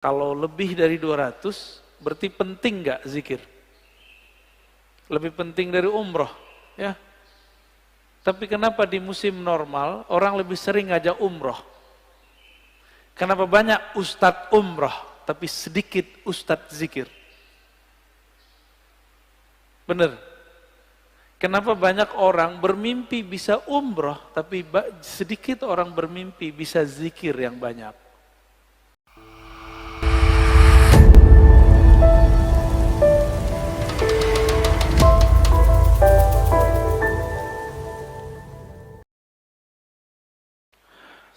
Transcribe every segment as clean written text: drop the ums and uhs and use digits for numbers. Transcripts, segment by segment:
Kalau lebih dari 200, berarti penting nggak zikir? Lebih penting dari umroh, ya. Tapi kenapa di musim normal orang lebih sering ngajak umroh? Kenapa banyak ustadz umroh, tapi sedikit ustadz zikir? Bener. Kenapa banyak orang bermimpi bisa umroh, tapi sedikit orang bermimpi bisa zikir yang banyak?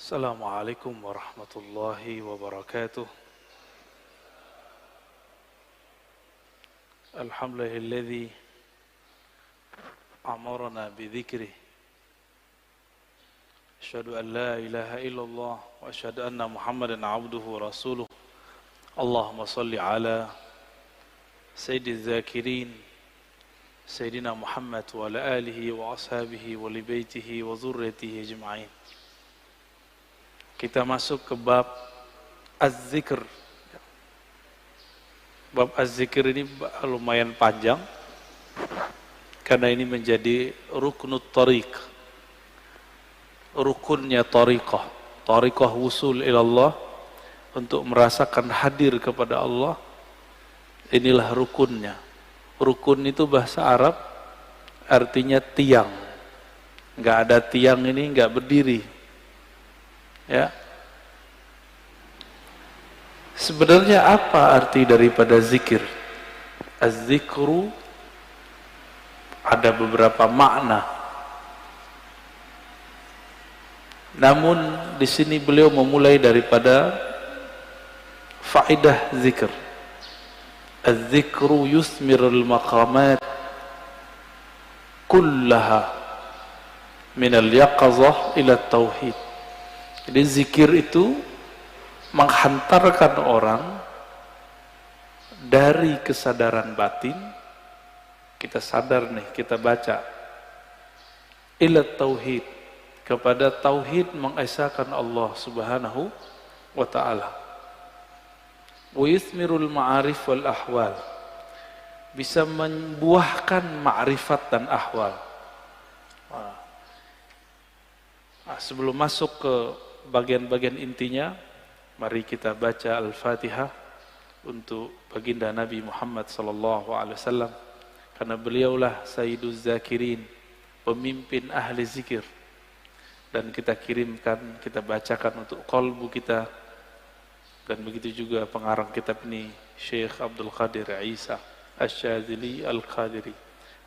Assalamualaikum warahmatullahi wabarakatuh. Alhamdulillahilladzi amarna bidzikrih. Asyhadu an la ilaha illallah wa asyhadu anna Muhammadan abduhu wa rasuluh. Allahumma salli ala sayyidiz zakirin Sayyidina Muhammad wa ala alihi wa ashabihi wa li baitihi wa zurriyatihi ajma'in. Kita masuk ke bab az-zikr. Bab az-zikr ini lumayan panjang karena ini menjadi ruknut tariq, rukunnya tariqah, tariqah wusul ilallah, untuk merasakan hadir kepada Allah. Inilah rukunnya. Rukun itu bahasa Arab artinya tiang. Nggak ada tiang ini nggak berdiri, ya. Sebenarnya apa arti daripada zikir? Az-zikru ada beberapa makna. Namun di sini beliau memulai daripada faedah zikir. Az-zikru yusmirul maqamat kullaha minal yaqazah ila tauhid. Jadi zikir itu menghantarkan orang dari kesadaran batin, kita sadar nih, kita baca, ila tauhid, kepada tauhid mengesahkan Allah subhanahu wa ta'ala. Wa yusmirul ma'arif wal ahwal, bisa membuahkan ma'rifat dan ahwal. Sebelum masuk ke bagian-bagian intinya, mari kita baca Al-Fatihah untuk baginda Nabi Muhammad sallallahu alaihi wasallam, karena beliaulah Sayyiduz Zakirin, pemimpin ahli zikir, dan kita kirimkan, kita bacakan untuk qalbu kita. Dan begitu juga pengarang kitab ini, Syekh Abdul Qadir Isa Asy-Syadzili Al-Qadiri.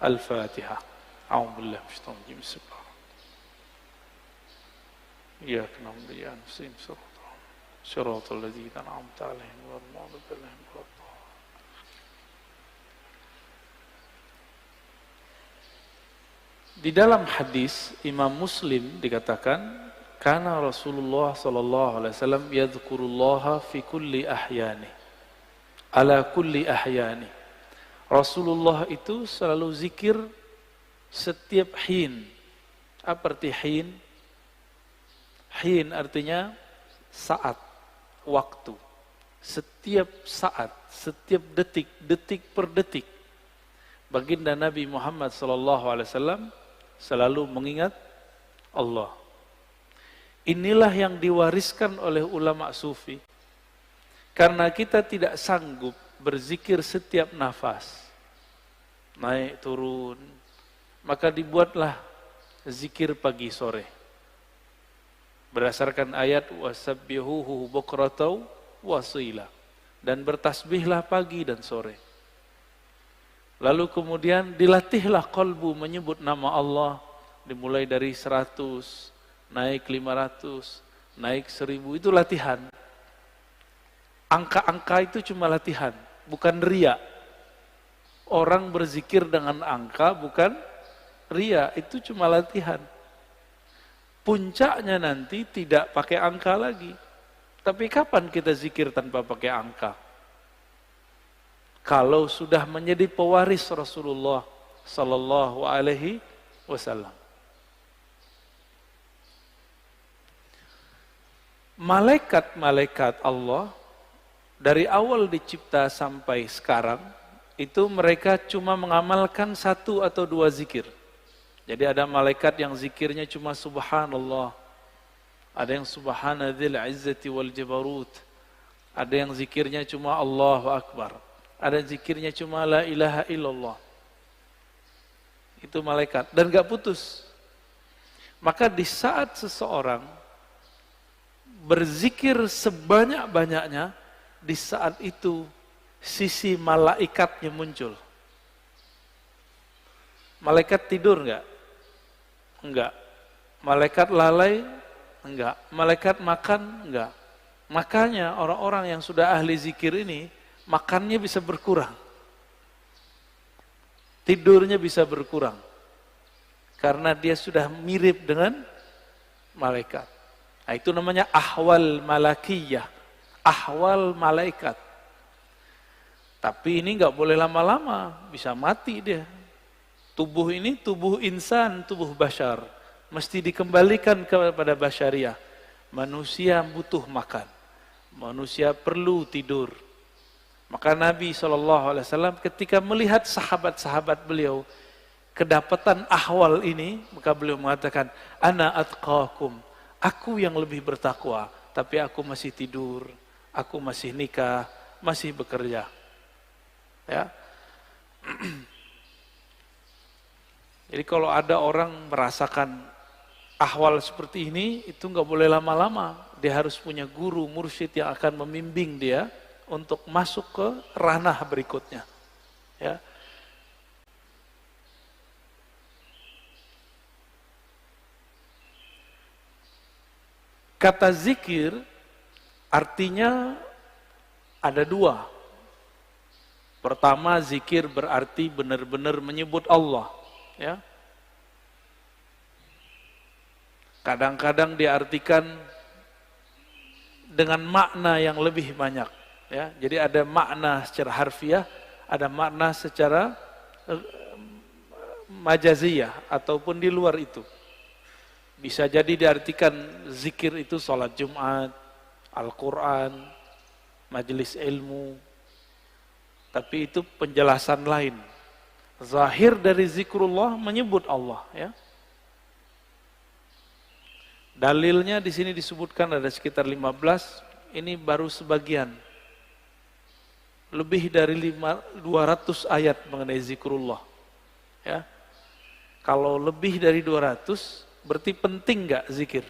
Al-Fatihah. A'udzubillahi minasyaitonir rajim. Bismillah. Iyyaka na'budu wa iyyaka nasta'in. Shiratal ladzina an'amta 'alaihim ghairil maghdubi 'alaihim waladdallin. Di dalam hadis Imam Muslim dikatakan, kana Rasulullah sallallahu alaihi wasallam yadhkurullaha fi kulli ahyani, ala kulli ahyani. Rasulullah itu selalu zikir setiap hin. Apa arti hin? Hin artinya saat, waktu. Setiap saat, setiap detik, detik per detik. Baginda Nabi Muhammad sallallahu alaihi wasallam selalu mengingat Allah. Inilah yang diwariskan oleh ulama sufi. Karena kita tidak sanggup berzikir setiap nafas, naik turun, maka dibuatlah zikir pagi sore. Berdasarkan ayat wasabbihuhu bukratan wasila, dan bertasbihlah pagi dan sore. Lalu kemudian dilatihlah qalbu menyebut nama Allah, dimulai dari 100, naik 500, naik 1000, itu latihan. Angka-angka itu cuma latihan, bukan ria. Orang berzikir dengan angka bukan ria, itu cuma latihan. Puncaknya nanti tidak pakai angka lagi. Tapi kapan kita zikir tanpa pakai angka? Kalau sudah menjadi pewaris Rasulullah sallallahu alaihi wasallam. Malaikat-malaikat Allah Dari awal dicipta sampai sekarang, itu mereka cuma mengamalkan 1 atau 2 zikir. Jadi ada malaikat yang zikirnya cuma subhanallah, ada yang subhanadzil izzati wal jabarut, ada yang zikirnya cuma Allahu Akbar, ada yang zikirnya cuma la ilaha illallah. Itu malaikat, dan gak putus. Maka di saat seseorang berzikir sebanyak-banyaknya, di saat itu sisi malaikatnya muncul. Malaikat tidur enggak? Enggak. Malaikat lalai? Enggak. Malaikat makan? Enggak. Makanya orang-orang yang sudah ahli zikir ini, makannya bisa berkurang. Tidurnya bisa berkurang. Karena dia sudah mirip dengan malaikat. Nah, itu namanya ahwal malakiyah. Ahwal malaikat. Tapi ini nggak boleh lama-lama, bisa mati dia. Tubuh ini tubuh insan, tubuh bashar. Mesti dikembalikan kepada basyariah. Manusia butuh makan. Manusia perlu tidur. Maka Nabi SAW ketika melihat sahabat-sahabat beliau kedapatan ahwal ini, maka beliau mengatakan, ana atqakum, aku yang lebih bertakwa, tapi aku masih tidur, aku masih nikah, masih bekerja. Ya. Jadi kalau ada orang merasakan ahwal seperti ini, itu nggak boleh lama-lama. Dia harus punya guru, mursyid yang akan membimbing dia untuk masuk ke ranah berikutnya. Ya. Kata zikir artinya ada 2. Pertama, zikir berarti benar-benar menyebut Allah. Ya. Kadang-kadang diartikan dengan makna yang lebih banyak. Ya. Jadi ada makna secara harfiah, ada makna secara majaziyah ataupun di luar itu. Bisa jadi diartikan zikir itu sholat Jumat, Al-Quran, majelis ilmu. Tapi itu penjelasan lain. Zahir dari zikrullah menyebut Allah. Ya. Dalilnya di sini disebutkan ada sekitar 15. Ini baru sebagian. Lebih dari 200 ayat mengenai zikrullah. Ya. Kalau lebih dari 200, berarti penting nggak zikir?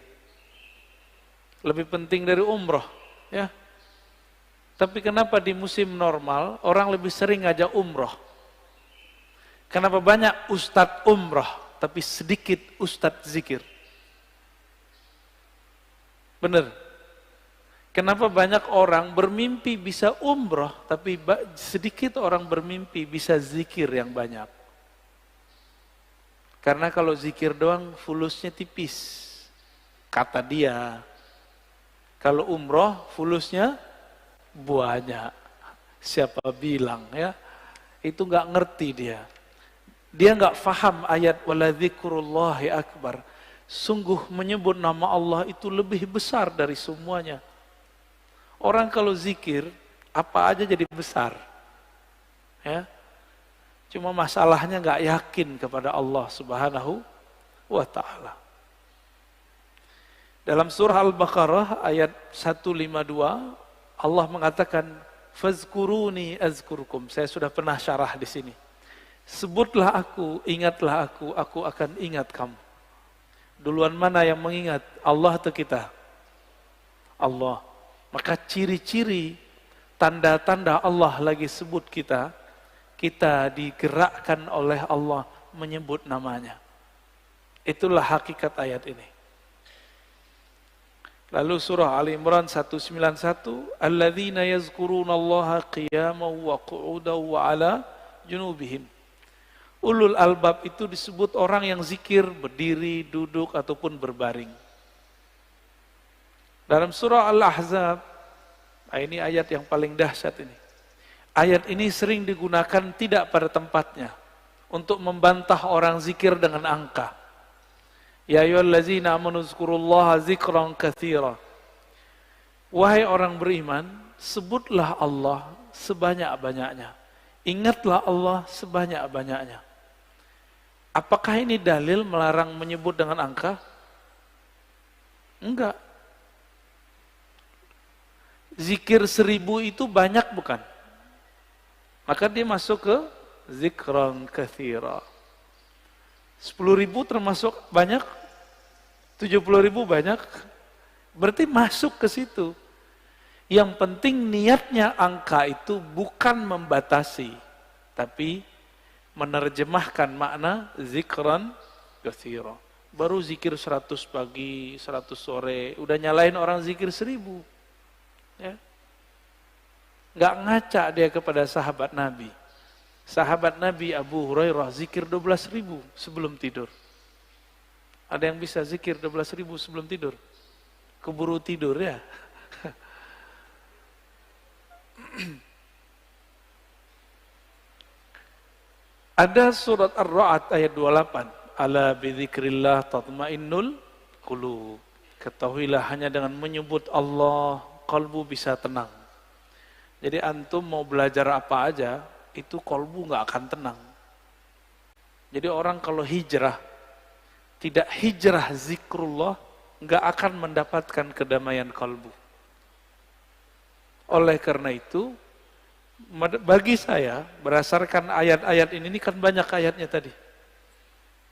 Lebih penting dari umroh, ya. Tapi kenapa di musim normal orang lebih sering ngajak umroh? Kenapa banyak ustadz umroh tapi sedikit ustadz zikir? Bener. Kenapa banyak orang bermimpi bisa umroh tapi sedikit orang bermimpi bisa zikir yang banyak? Karena kalau zikir doang fulusnya tipis, kata dia. Kalau umroh fulusnya banyak. Siapa bilang ya? Itu nggak ngerti dia. Dia nggak faham ayat wala dzikrullahi akbar. Sungguh menyebut nama Allah itu lebih besar dari semuanya. Orang kalau zikir apa aja jadi besar. Ya. Cuma masalahnya nggak yakin kepada Allah Subhanahu wa ta'ala. Dalam surah Al-Baqarah ayat 152 Allah mengatakan fazkuruni azkurkum. Saya sudah pernah syarah di sini. Sebutlah aku, ingatlah aku akan ingat kamu. Duluan mana yang mengingat? Allah atau kita? Allah. Maka ciri-ciri tanda-tanda Allah lagi sebut kita digerakkan oleh Allah menyebut namanya. Itulah hakikat ayat ini. Lalu surah Ali Imran 191, alladzina yazkurunallaha qiyaman wa qu'udan wa 'ala junubihim. Ulul albab itu disebut orang yang zikir berdiri, duduk ataupun berbaring. Dalam surah Al-Ahzab, ini ayat yang paling dahsyat ini. Ayat ini sering digunakan tidak pada tempatnya untuk membantah orang zikir dengan angka. Ya ayyuhallazina amanu zkurullaha zikran katsira. Wahai orang beriman, sebutlah Allah sebanyak-banyaknya. Ingatlah Allah sebanyak-banyaknya. Apakah ini dalil melarang menyebut dengan angka? Enggak. Zikir 1000 itu banyak bukan? Maka dia masuk ke zikran katsira. 10.000 termasuk banyak? 70.000 banyak? Berarti masuk ke situ. Yang penting niatnya angka itu bukan membatasi, tapi menerjemahkan makna zikran katsira. Baru zikir 100 pagi, 100 sore, udah nyalain orang zikir 1000. Ya. Nggak ngaca dia kepada sahabat Nabi. Sahabat Nabi Abu Hurairah zikir 12.000 sebelum tidur. Ada yang bisa zikir 12.000 sebelum tidur? Keburu tidur ya. Ada surat Ar-Ra'd ayat 28. Ala bidzikrillah tatmainnul qulub. Ketahuilah hanya dengan menyebut Allah kalbu bisa tenang. Jadi antum mau belajar apa aja, itu kalbu nggak akan tenang. Jadi orang kalau hijrah, tidak hijrah zikrullah, nggak akan mendapatkan kedamaian kalbu. Oleh karena itu, bagi saya, berdasarkan ayat-ayat ini kan banyak ayatnya tadi.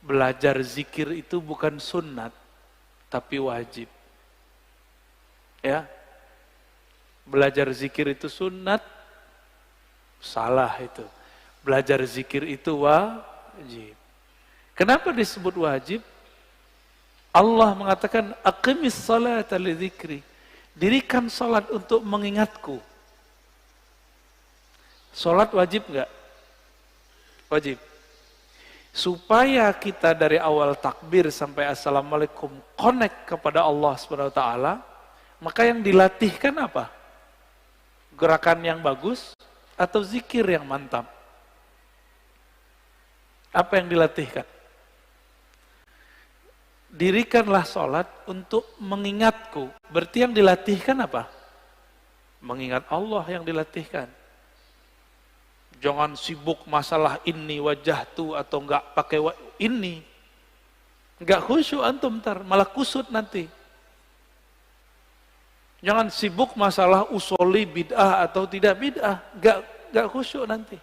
Belajar zikir itu bukan sunnat, tapi wajib. Ya, belajar zikir itu sunnat, salah itu. Belajar zikir itu wajib. Kenapa disebut wajib? Allah mengatakan, aqimis salata li dzikri. Dirikan salat untuk mengingatku. Salat wajib enggak? Wajib. Supaya kita dari awal takbir sampai assalamualaikum connect kepada Allah Subhanahu wa taala, maka yang dilatihkan apa? Gerakan yang bagus atau zikir yang mantap? Apa yang dilatihkan? Dirikanlah sholat untuk mengingatku. Berarti yang dilatihkan apa? Mengingat Allah yang dilatihkan. Jangan sibuk masalah ini wajah tu atau enggak pakai ini. Enggak khusyuk antum ntar, malah kusut nanti. Jangan sibuk masalah usoli bid'ah atau tidak bid'ah, enggak khusyuk nanti.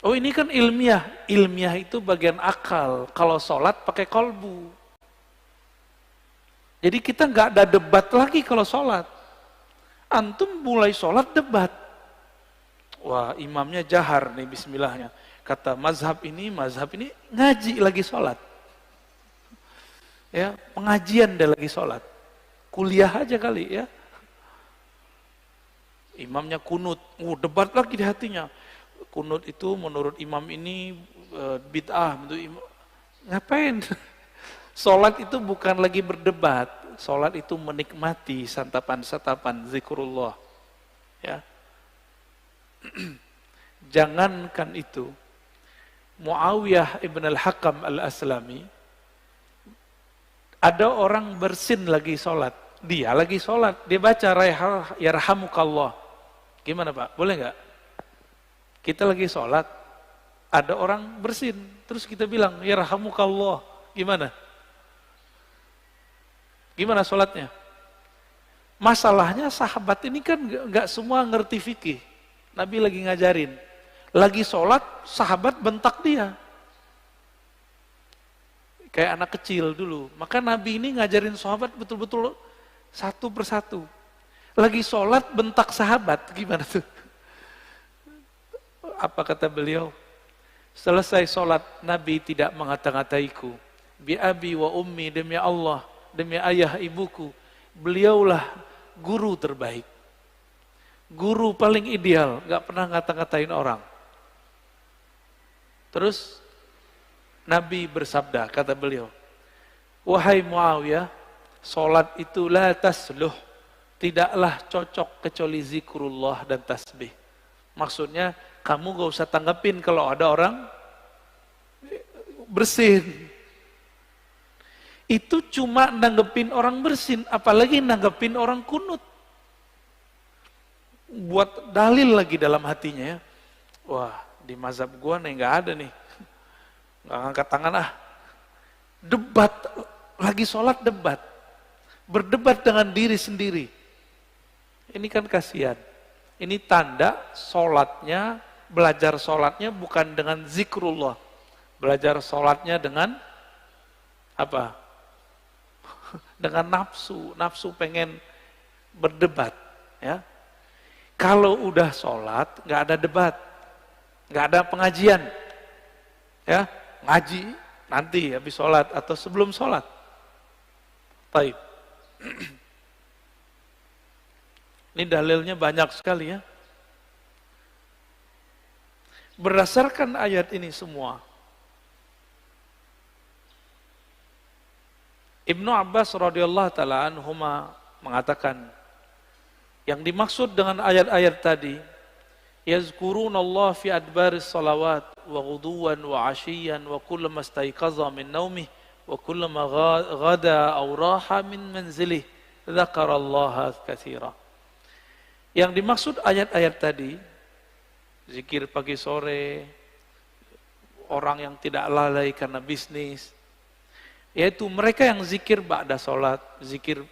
Oh ini kan ilmiah, ilmiah itu bagian akal. Kalau sholat pakai kolbu. Jadi kita nggak ada debat lagi kalau sholat. Antum mulai sholat debat. Wah imamnya jahar nih bismillahnya. Kata mazhab ini ngaji lagi sholat. Ya pengajian dia lagi sholat. Kuliah aja kali ya. Imamnya kunut, debat lagi di hatinya. Kunut itu menurut imam ini bid'ah. Ngapain? Sholat itu bukan lagi berdebat. Sholat itu menikmati santapan-santapan zikrullah. Ya. Jangankan itu. Muawiyah ibn al-Hakam al-Aslami, ada orang bersin lagi sholat. Dia lagi sholat. Dia baca yarhamukallah. Gimana Pak? Boleh nggak? Kita lagi sholat, ada orang bersin. Terus kita bilang, yarhamukallah. Gimana? Gimana sholatnya? Masalahnya sahabat ini kan nggak semua ngerti fikih. Nabi lagi ngajarin. Lagi sholat, sahabat bentak dia. Kayak anak kecil dulu. Maka Nabi ini ngajarin sahabat betul-betul satu persatu. Lagi sholat, bentak sahabat. Gimana tuh? Apa kata beliau? Selesai sholat, Nabi tidak mengata-ngataiku. Bi abi wa ummi, demi Allah, demi ayah ibuku. Beliaulah guru terbaik. Guru paling ideal, gak pernah ngata-ngatain orang. Terus Nabi bersabda, kata beliau, wahai Muawiyah, sholat itu la tasluh, tidaklah cocok kecuali zikrullah dan tasbih. Maksudnya, kamu gak usah tanggapin kalau ada orang bersin. Itu cuma nanggepin orang bersin, apalagi nanggepin orang kunut. Buat dalil lagi dalam hatinya ya. Wah, di mazhab gua nih nggak ada nih. Nggak angkat tangan ah. Debat, lagi sholat debat. Berdebat dengan diri sendiri. Ini kan kasihan. Ini tanda sholatnya, belajar sholatnya bukan dengan zikrullah. Belajar sholatnya dengan apa? Dengan nafsu. Nafsu pengen berdebat. Ya. Kalau udah sholat, nggak ada debat. Nggak ada pengajian. Ya, ngaji nanti habis sholat atau sebelum sholat. Baik. Ini dalilnya banyak sekali ya. Berdasarkan ayat ini semua, Ibnu Abbas radhiyallahu taala anhuma mengatakan, yang dimaksud dengan ayat-ayat tadi, yazkurunallah fi adbaris salawat wa ghuduwan wa ashiyan wa kullama istayqaza min naumih wa kullama ghada aw raha min manzilih dzakarallaha katsira. Yang dimaksud ayat-ayat tadi, zikir pagi sore, orang yang tidak lalai karena bisnis, yaitu mereka yang zikir ba'da salat, zikir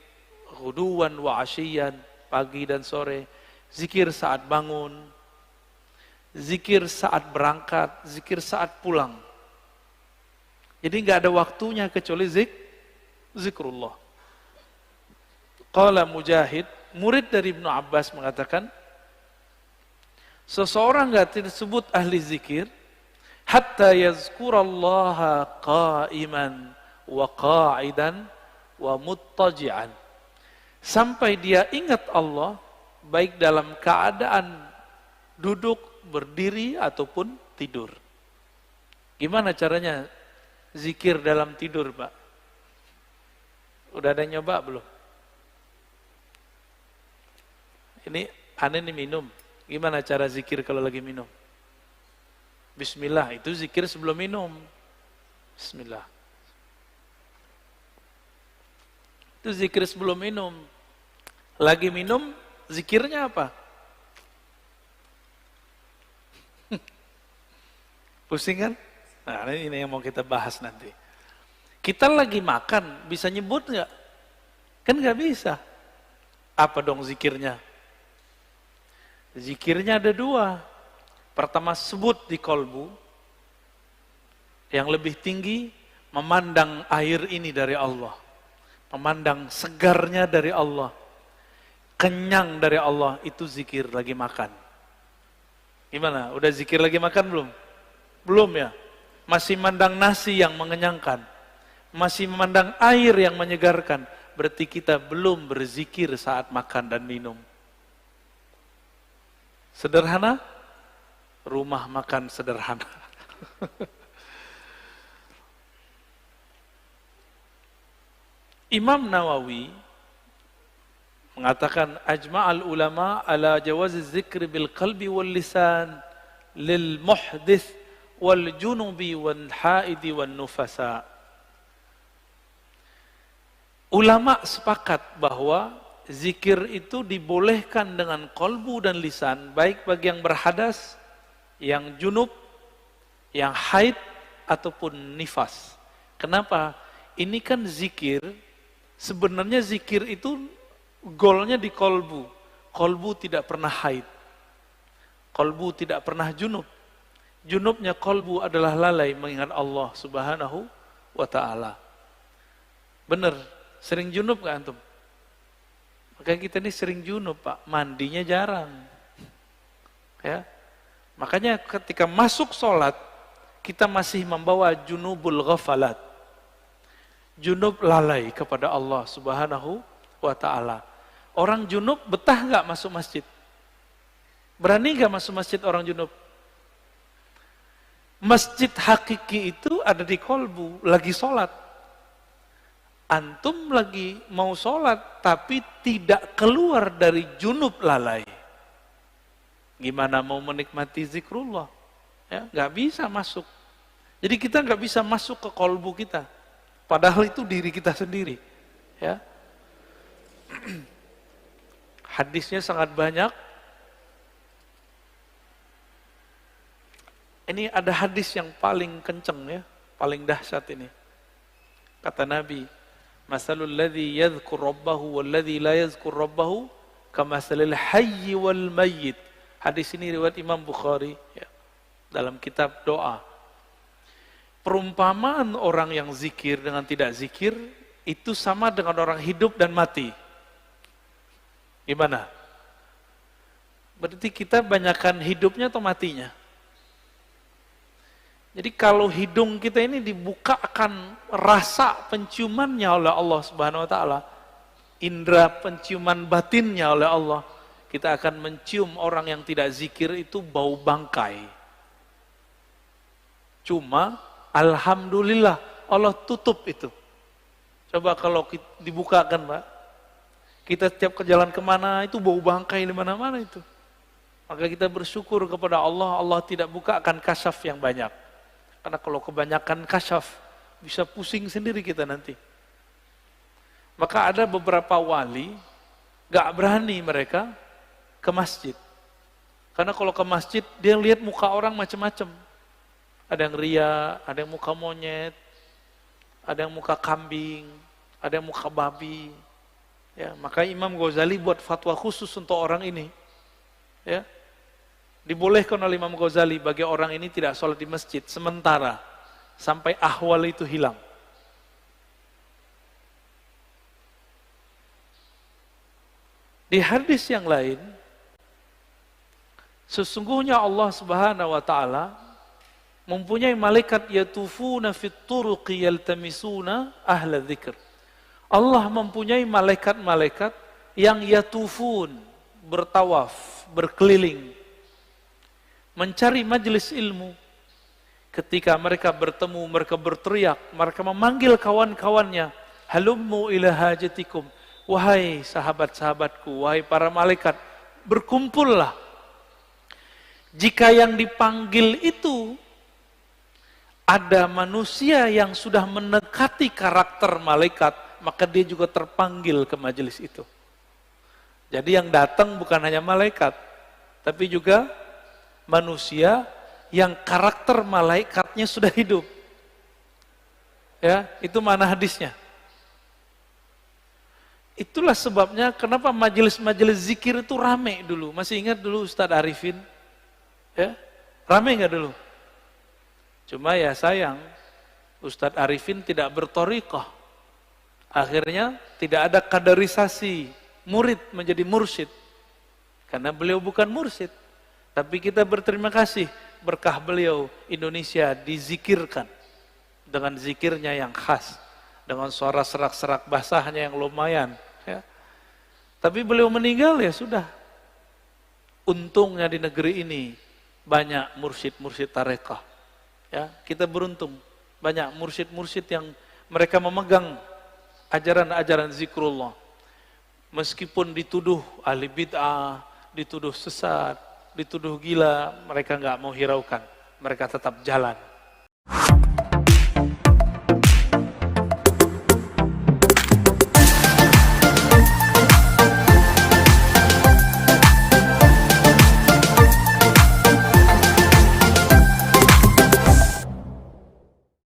ghuduwan wa ashiyan, pagi dan sore, zikir saat bangun, zikir saat berangkat, zikir saat pulang. Jadi nggak ada waktunya kecuali zikrullah. Qala Mujahid, murid dari Ibnu Abbas mengatakan, seseorang nggak disebut ahli zikir hatta yazkurallaha qa'iman wa qa'idan wa muttaji'an. Sampai dia ingat Allah baik dalam keadaan duduk, berdiri ataupun tidur. Gimana caranya zikir dalam tidur, Pak? Udah ada yang nyoba belum? Ini aneh nih minum. Gimana cara zikir kalau lagi minum? Bismillah, itu zikir sebelum minum. Bismillah. Itu zikir sebelum minum. Lagi minum, zikirnya apa? Pusing kan? Nah, ini yang mau kita bahas nanti. Kita lagi makan, bisa nyebut nggak? Kan nggak bisa. Apa dong zikirnya? Zikirnya ada dua. Pertama, sebut di kolbu. Yang lebih tinggi, memandang air ini dari Allah. Memandang segarnya dari Allah. Kenyang dari Allah, itu zikir lagi makan. Gimana? Udah zikir lagi makan belum? Belum ya? Masih memandang nasi yang mengenyangkan. Masih memandang air yang menyegarkan. Berarti kita belum berzikir saat makan dan minum. Sederhana? Rumah makan sederhana. Imam Nawawi mengatakan ajma'al ulama ala jawaziz zikri bil qalbi wal lisan lil muhdits wal junubi wal haidi wal nufasa. Ulama sepakat bahwa zikir itu dibolehkan dengan kolbu dan lisan, baik bagi yang berhadas, yang junub, yang haid ataupun nifas. Kenapa? Ini kan zikir, sebenarnya zikir itu golnya di kolbu. Kolbu tidak pernah haid. Kolbu tidak pernah junub. Junubnya kolbu adalah lalai mengingat Allah Subhanahu wa ta'ala. Benar, sering junub gak antum? Makanya kita ini sering junub, Pak. Mandinya jarang. Ya. Makanya ketika masuk sholat, kita masih membawa junubul ghafalat. Junub lalai kepada Allah Subhanahu wa ta'ala. Orang junub betah gak masuk masjid? Berani gak masuk masjid orang junub? Masjid hakiki itu ada di kolbu, lagi sholat. Antum lagi mau sholat, tapi tidak keluar dari junub lalai. Gimana mau menikmati zikrullah? Ya, gak bisa masuk. Jadi kita gak bisa masuk ke kolbu kita. Padahal itu diri kita sendiri. Ya. Hadisnya sangat banyak. Ini ada hadis yang paling kenceng ya, paling dahsyat ini. Kata Nabi, "Masalul ladzi yadhkur rabbahu wal ladzi la yadhkur rabbahu kamasalil hayyi wal mayyit." Hadis ini riwayat Imam Bukhari ya, dalam kitab doa. Perumpamaan orang yang zikir dengan tidak zikir itu sama dengan orang hidup dan mati. Gimana? Berarti kita banyakkan hidupnya atau matinya? Jadi kalau hidung kita ini dibuka akan rasa penciumannya oleh Allah Subhanahu wa taala, indera penciuman batinnya oleh Allah, kita akan mencium orang yang tidak zikir itu bau bangkai. Cuma alhamdulillah Allah tutup itu. Coba kalau dibukakan, Pak. Kita setiap ke jalan kemana itu bau bangkai di mana-mana itu. Maka kita bersyukur kepada Allah, Allah tidak bukakan kasyaf yang banyak. Karena kalau kebanyakan kasyaf, bisa pusing sendiri kita nanti. Maka ada beberapa wali, gak berani mereka ke masjid. Karena kalau ke masjid, dia lihat muka orang macam-macam. Ada yang ria, ada yang muka monyet, ada yang muka kambing, ada yang muka babi. Ya, maka Imam Ghazali buat fatwa khusus untuk orang ini. Ya, dibolehkan oleh Imam Ghazali bagi orang ini tidak sholat di masjid sementara sampai ahwal itu hilang. Di hadis yang lain, sesungguhnya Allah Subhanahu wa taala mempunyai malaikat yatufuna fit turuqi yaltamisuna ahla dzikr. Allah mempunyai malaikat-malaikat yang yatufun, bertawaf, berkeliling, mencari majelis ilmu. Ketika mereka bertemu, mereka berteriak, mereka memanggil kawan-kawannya, halummu ila hajatikum, wahai sahabat-sahabatku, wahai para malaikat, berkumpullah. Jika yang dipanggil itu ada manusia yang sudah mendekati karakter malaikat, maka dia juga terpanggil ke majelis itu. Jadi yang datang bukan hanya malaikat, tapi juga manusia yang karakter malaikatnya sudah hidup. Ya, itu mana hadisnya. Itulah sebabnya kenapa majelis-majelis zikir itu rame dulu. Masih ingat dulu Ustadz Arifin? Ya, rame nggak dulu? Cuma ya sayang, Ustadz Arifin tidak berthariqah. Akhirnya tidak ada kaderisasi murid menjadi mursyid. Karena beliau bukan mursyid. Tapi kita berterima kasih berkah beliau Indonesia dizikirkan dengan zikirnya yang khas, dengan suara serak-serak basahnya yang lumayan. Ya. Tapi beliau meninggal ya sudah. Untungnya di negeri ini banyak mursyid-mursyid tarekah. Ya, kita beruntung banyak mursyid-mursyid yang mereka memegang ajaran-ajaran zikrullah. Meskipun dituduh ahli bid'ah, dituduh sesat, dituduh gila, mereka nggak mau hiraukan, mereka tetap jalan.